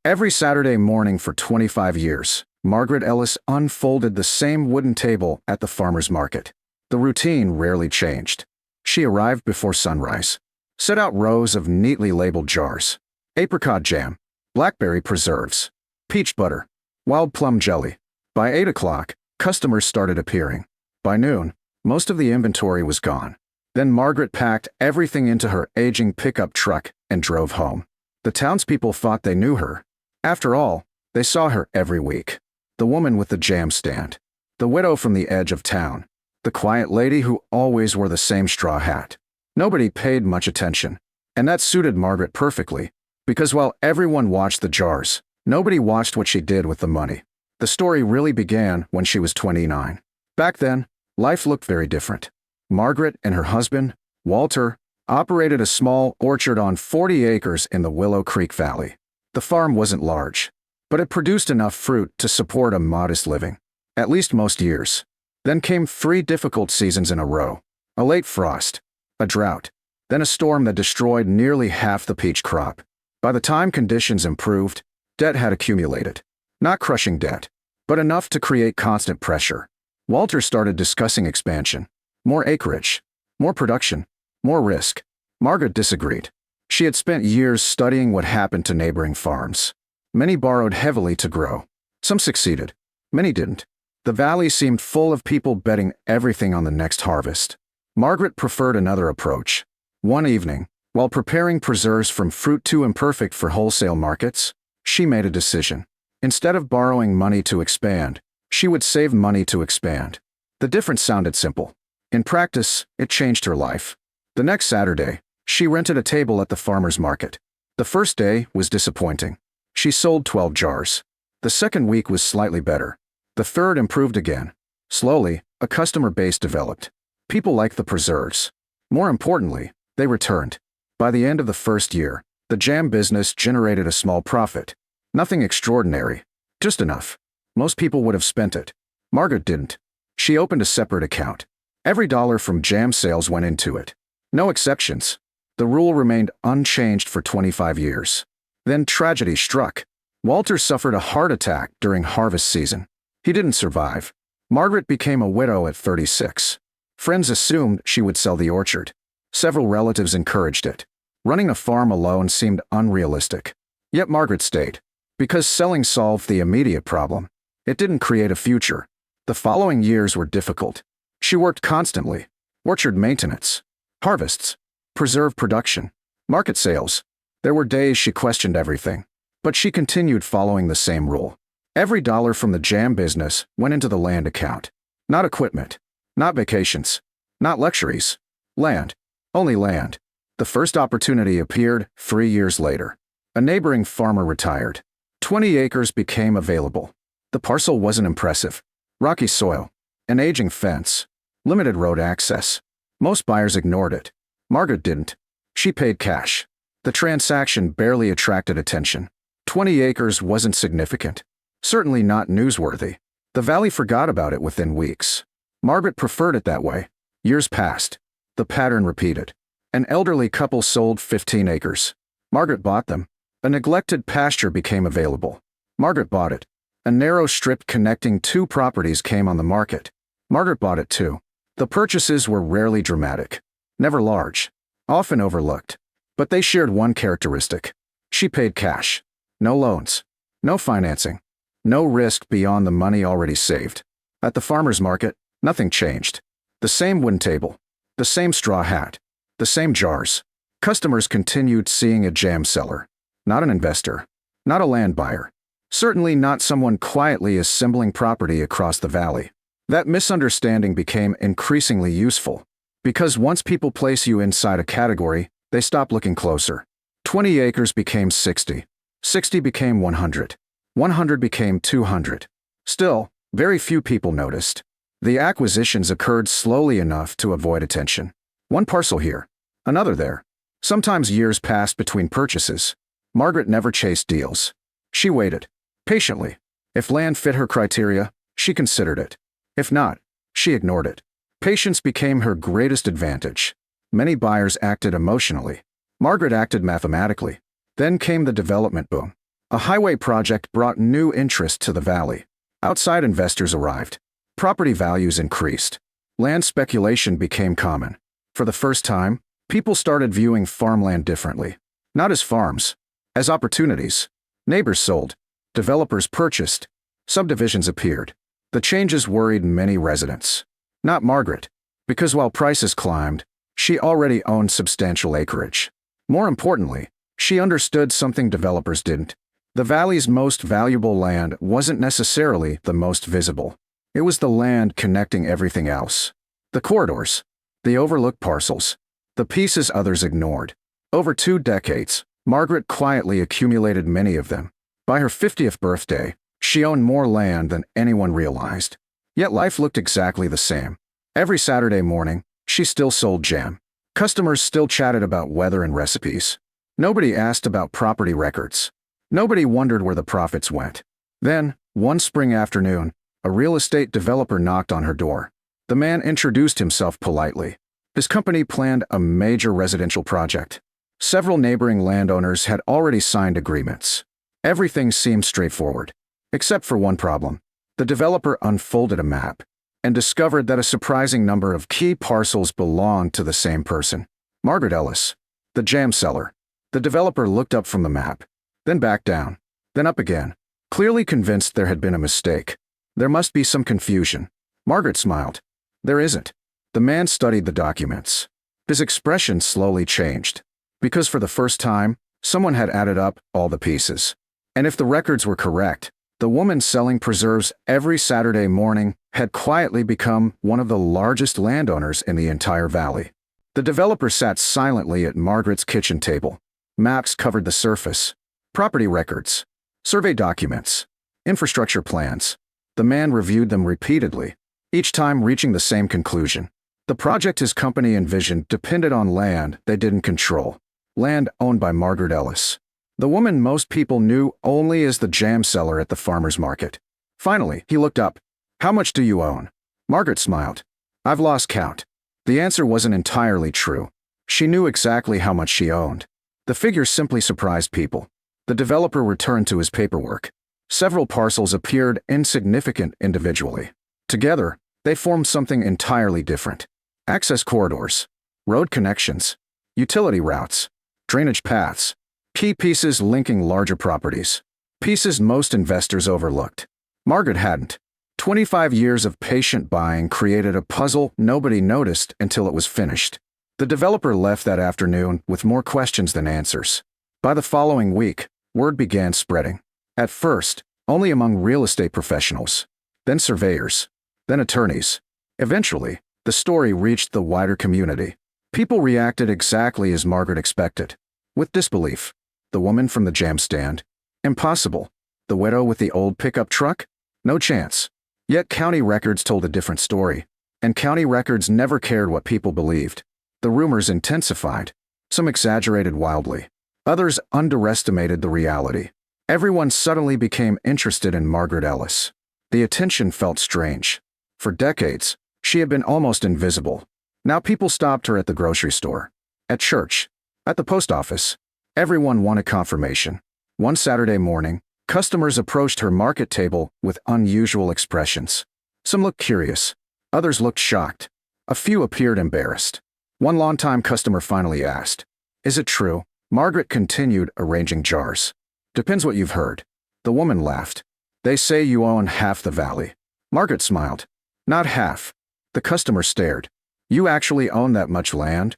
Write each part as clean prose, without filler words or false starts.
Every Saturday morning for 25 years, Margaret Ellis unfolded the same wooden table at the farmer's market. The routine rarely changed. She arrived before sunrise, set out rows of neatly labeled jars: apricot jam, blackberry preserves, peach butter, wild plum jelly. By 8 o'clock, customers started appearing. By noon, most of the inventory was gone. Then Margaret packed everything into her aging pickup truck and drove home. The townspeople thought they knew her. After all, they saw her every week. The woman with the jam stand, the widow from the edge of town, the quiet lady who always wore the same straw hat. Nobody paid much attention, and that suited Margaret perfectly, because while everyone watched the jars, nobody watched what she did with the money. The story really began when she was 29. Back then, life looked very different. Margaret and her husband, Walter, operated a small orchard on 40 acres in the Willow Creek Valley. The farm wasn't large, but it produced enough fruit to support a modest living, at least most years. Then came 3 difficult seasons in a row: a late frost, a drought, then a storm that destroyed nearly half the peach crop. By the time conditions improved, debt had accumulated. Not crushing debt, but enough to create constant pressure. Walter started discussing expansion. More acreage, more production, more risk. Margaret disagreed. She had spent years studying what happened to neighboring farms. Many borrowed heavily to grow. Some succeeded. Many didn't. The valley seemed full of people betting everything on the next harvest. Margaret preferred another approach. One evening, while preparing preserves from fruit too imperfect for wholesale markets, she made a decision. Instead of borrowing money to expand, she would save money to expand. The difference sounded simple. In practice, it changed her life. The next Saturday, she rented a table at the farmer's market. The first day was disappointing. She sold 12 jars. The second week was slightly better. The third improved again. Slowly, a customer base developed. People liked the preserves. More importantly, they returned. By the end of the first year, the jam business generated a small profit. Nothing extraordinary, just enough. Most people would have spent it. Margaret didn't. She opened a separate account. Every dollar from jam sales went into it. No exceptions. The rule remained unchanged for 25 years. Then tragedy struck. Walter suffered a heart attack during harvest season. He didn't survive. Margaret became a widow at 36. Friends assumed she would sell the orchard. Several relatives encouraged it. Running a farm alone seemed unrealistic. Yet Margaret stayed. Because selling solved the immediate problem. It didn't create a future. The following years were difficult. She worked constantly. Orchard maintenance, harvests, preserve production, market sales. There were days she questioned everything. But she continued following the same rule. Every dollar from the jam business went into the land account. Not equipment, not vacations, not luxuries. Land. Only land. The first opportunity appeared 3 years later. A neighboring farmer retired. 20 acres became available. The parcel wasn't impressive. Rocky soil, an aging fence, limited road access. Most buyers ignored it. Margaret didn't. She paid cash. The transaction barely attracted attention. 20 acres wasn't significant. Certainly not newsworthy. The valley forgot about it within weeks. Margaret preferred it that way. Years passed. The pattern repeated. An elderly couple sold 15 acres. Margaret bought them. A neglected pasture became available. Margaret bought it. A narrow strip connecting 2 properties came on the market. Margaret bought it too. The purchases were rarely dramatic. Never large. Often overlooked. But they shared one characteristic. She paid cash. No loans. No financing. No risk beyond the money already saved. At the farmer's market, nothing changed. The same wooden table. The same straw hat. The same jars. Customers continued seeing a jam seller. Not an investor. Not a land buyer. Certainly not someone quietly assembling property across the valley. That misunderstanding became increasingly useful. Because once people place you inside a category, they stop looking closer. 20 acres became 60. 60 became 100. 100 became 200. Still, very few people noticed. The acquisitions occurred slowly enough to avoid attention. One parcel here, another there. Sometimes years passed between purchases. Margaret never chased deals. She waited, patiently. If land fit her criteria, she considered it. If not, she ignored it. Patience became her greatest advantage. Many buyers acted emotionally. Margaret acted mathematically. Then came the development boom. A highway project brought new interest to the valley. Outside investors arrived. Property values increased. Land speculation became common. For the first time, people started viewing farmland differently. Not as farms, as opportunities. Neighbors sold. Developers purchased. Subdivisions appeared. The changes worried many residents. Not Margaret, because while prices climbed, she already owned substantial acreage. More importantly, she understood something developers didn't. The valley's most valuable land wasn't necessarily the most visible. It was the land connecting everything else. The corridors, the overlooked parcels, the pieces others ignored. Over 2 decades, Margaret quietly accumulated many of them. By her 50th birthday, she owned more land than anyone realized. Yet life looked exactly the same. Every Saturday morning, she still sold jam. Customers still chatted about weather and recipes. Nobody asked about property records. Nobody wondered where the profits went. Then, one spring afternoon, a real estate developer knocked on her door. The man introduced himself politely. His company planned a major residential project. Several neighboring landowners had already signed agreements. Everything seemed straightforward, except for one problem. The developer unfolded a map and discovered that a surprising number of key parcels belonged to the same person. Margaret Ellis, the jam seller. The developer looked up from the map, then back down, then up again, clearly convinced there had been a mistake. There must be some confusion. Margaret smiled. There isn't. The man studied the documents. His expression slowly changed, because for the first time, someone had added up all the pieces. And if the records were correct, the woman selling preserves every Saturday morning had quietly become one of the largest landowners in the entire valley. The developer sat silently at Margaret's kitchen table. Maps covered the surface. Property records, survey documents, infrastructure plans. The man reviewed them repeatedly, each time reaching the same conclusion. The project his company envisioned depended on land they didn't control. Land owned by Margaret Ellis, the woman most people knew only as the jam seller at the farmer's market. Finally, he looked up. How much do you own? Margaret smiled. I've lost count. The answer wasn't entirely true. She knew exactly how much she owned. The figure simply surprised people. The developer returned to his paperwork. Several parcels appeared insignificant individually. Together, they formed something entirely different. Access corridors, road connections, utility routes, drainage paths, key pieces linking larger properties. Pieces most investors overlooked. Margaret hadn't. 25 years of patient buying created a puzzle nobody noticed until it was finished. The developer left that afternoon with more questions than answers. By the following week, word began spreading. At first, only among real estate professionals, then surveyors, then attorneys. Eventually, the story reached the wider community. People reacted exactly as Margaret expected. With disbelief. The woman from the jam stand? Impossible. The widow with the old pickup truck? No chance. Yet county records told a different story. And county records never cared what people believed. The rumors intensified. Some exaggerated wildly. Others underestimated the reality. Everyone suddenly became interested in Margaret Ellis. The attention felt strange. For decades, she had been almost invisible. Now people stopped her at the grocery store, at church, at the post office. Everyone wanted confirmation. One Saturday morning, customers approached her market table with unusual expressions. Some looked curious. Others looked shocked. A few appeared embarrassed. One longtime customer finally asked, "Is it true?" Margaret continued arranging jars. "Depends what you've heard." The woman laughed. "They say you own half the valley." Margaret smiled. "Not half." The customer stared. "You actually own that much land?"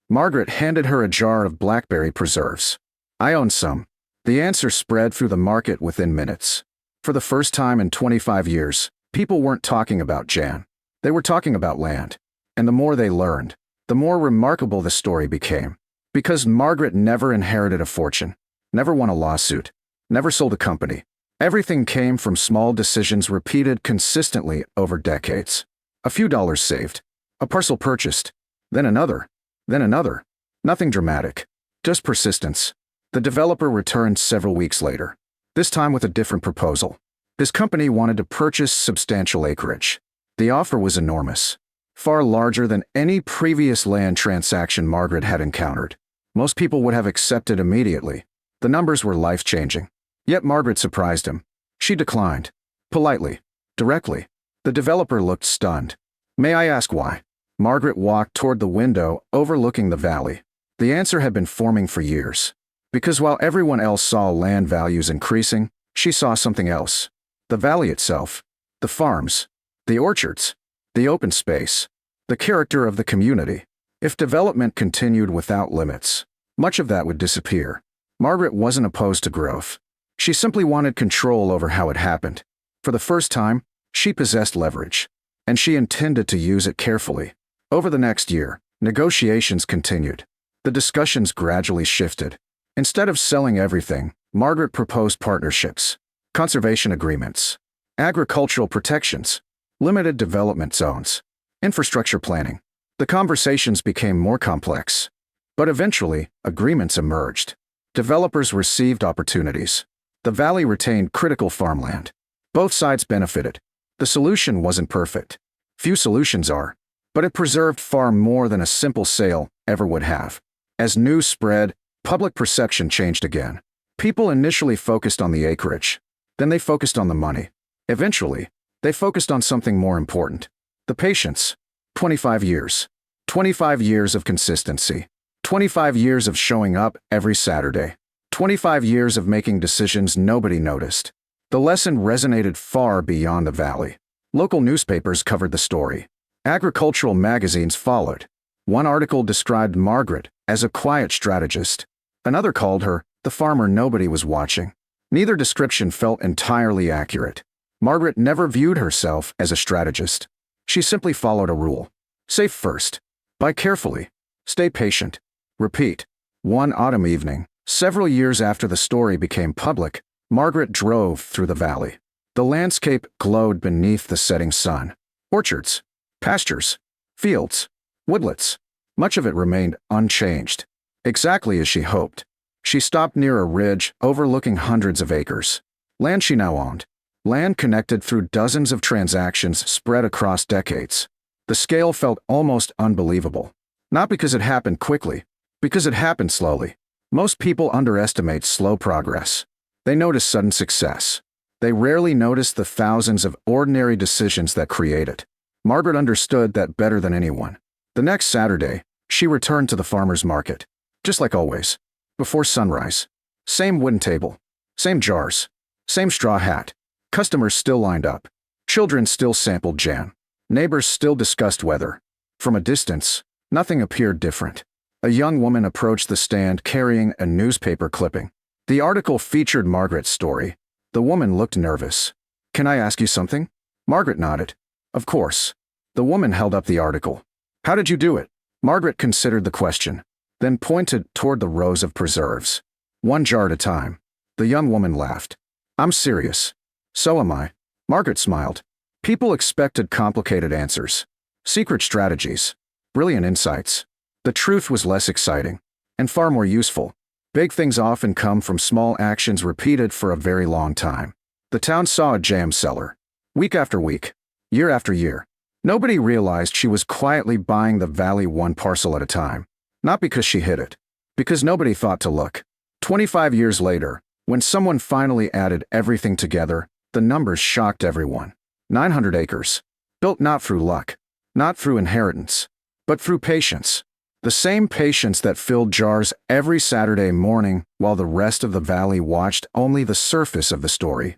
Margaret handed her a jar of blackberry preserves. "I own some." The answer spread through the market within minutes. For the first time in 25 years, people weren't talking about jam. They were talking about land. And the more they learned, the more remarkable the story became. Because Margaret never inherited a fortune, never won a lawsuit, never sold a company. Everything came from small decisions repeated consistently over decades. A few dollars saved, a parcel purchased, then another, then another. Nothing dramatic, just persistence. The developer returned several weeks later, this time with a different proposal. His company wanted to purchase substantial acreage. The offer was enormous, far larger than any previous land transaction Margaret had encountered. Most people would have accepted immediately. The numbers were life-changing. Yet Margaret surprised him. She declined. Politely. Directly. The developer looked stunned. May I ask why? Margaret walked toward the window overlooking the valley. The answer had been forming for years. Because while everyone else saw land values increasing, she saw something else. The valley itself. The farms. The orchards. The open space. The character of the community. If development continued without limits, much of that would disappear. Margaret wasn't opposed to growth. She simply wanted control over how it happened. For the first time, she possessed leverage. And she intended to use it carefully. Over the next year, negotiations continued. The discussions gradually shifted. Instead of selling everything, Margaret proposed partnerships, conservation agreements, agricultural protections, limited development zones, infrastructure planning. The conversations became more complex. But eventually, agreements emerged. Developers received opportunities. The valley retained critical farmland. Both sides benefited. The solution wasn't perfect. Few solutions are. But it preserved far more than a simple sale ever would have. As news spread, public perception changed again. People initially focused on the acreage. Then they focused on the money. Eventually, they focused on something more important. The patience. 25 years. 25 years of consistency. 25 years of showing up every Saturday. 25 years of making decisions nobody noticed. The lesson resonated far beyond the valley. Local newspapers covered the story. Agricultural magazines followed. One article described Margaret as a quiet strategist. Another called her the farmer nobody was watching. Neither description felt entirely accurate. Margaret never viewed herself as a strategist. She simply followed a rule. Save first. Buy carefully. Stay patient. Repeat. One autumn evening, several years after the story became public, Margaret drove through the valley. The landscape glowed beneath the setting sun. Orchards, pastures, fields, woodlets. Much of it remained unchanged. Exactly as she hoped. She stopped near a ridge overlooking hundreds of acres. Land she now owned. Land connected through dozens of transactions spread across decades. The scale felt almost unbelievable. Not because it happened quickly, because it happened slowly. Most people underestimate slow progress. They notice sudden success. They rarely notice the thousands of ordinary decisions that create it. Margaret understood that better than anyone. The next Saturday, she returned to the farmer's market. Just like always. Before sunrise. Same wooden table. Same jars. Same straw hat. Customers still lined up. Children still sampled jam. Neighbors still discussed weather. From a distance, nothing appeared different. A young woman approached the stand carrying a newspaper clipping. The article featured Margaret's story. The woman looked nervous. Can I ask you something? Margaret nodded. Of course. The woman held up the article. How did you do it? Margaret considered the question, then pointed toward the rows of preserves. One jar at a time. The young woman laughed. I'm serious. So am I. Margaret smiled. People expected complicated answers. Secret strategies. Brilliant insights. The truth was less exciting. And far more useful. Big things often come from small actions repeated for a very long time. The town saw a jam seller. Week after week. Year after year. Nobody realized she was quietly buying the valley one parcel at a time. Not because she hid it. Because nobody thought to look. 25 years later, when someone finally added everything together, the numbers shocked everyone. 900 acres. Built not through luck. Not through inheritance. But through patience. The same patience that filled jars every Saturday morning while the rest of the valley watched only the surface of the story.